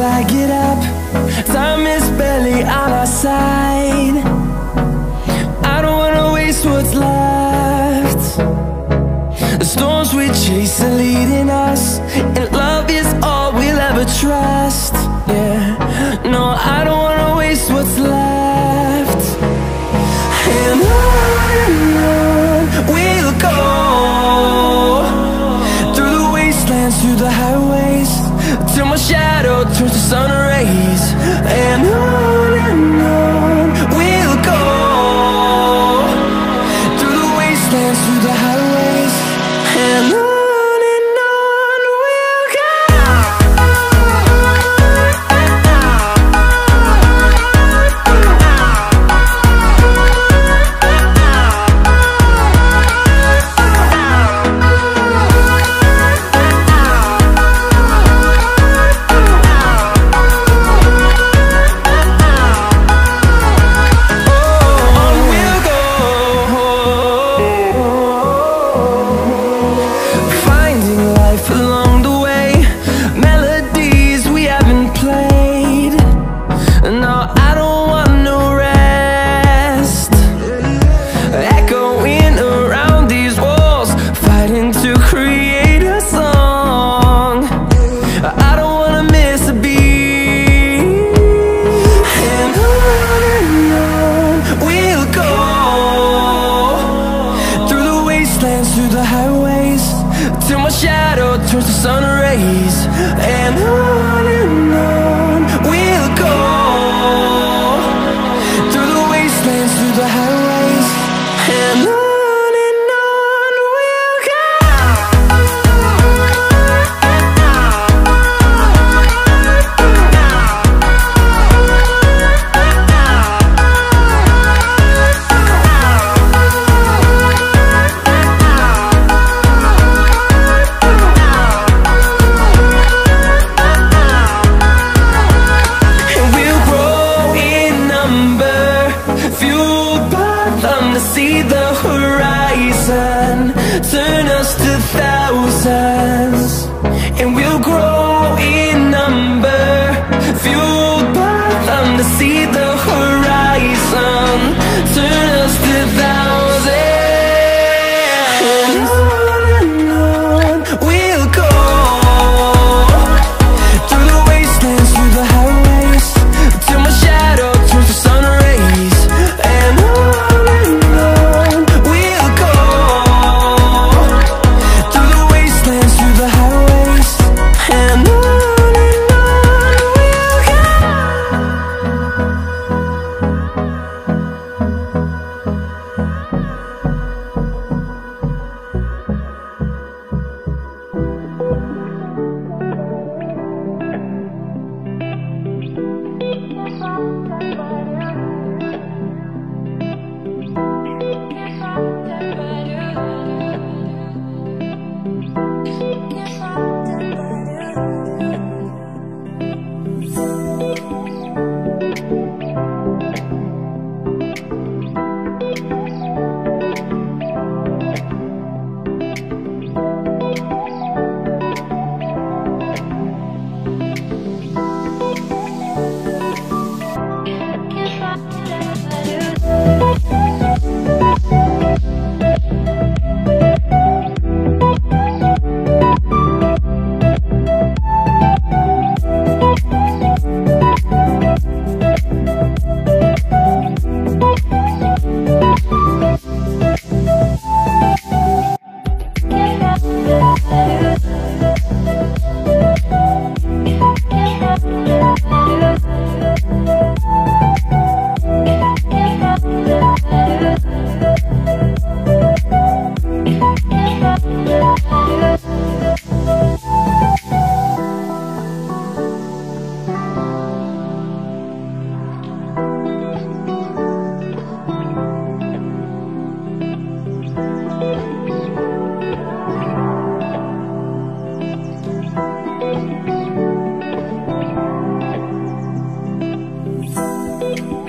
I get up. Time is barely on our side. I don't wanna waste what's left. The storms we chase are leading us, and love is all we'll ever trust. Yeah, no, I don't wanna waste what's left. And on we'll go, through the wastelands, through the highways, till my shadow turns to sun rays. And on we'll go, through the wastelands, through the highways, and on we'll go. Through the highways, till my shadow turns to sun rays. And on we'll go, through the wastelands, through the highways, and on we'll go. See the horizon turn us to thousands, and we'll grow in number, fueled by them. To see the horizon turn us to thousands, and on we'll go, through the wastelands, through the highways, till my shadow turns to sun rays. And Thank you.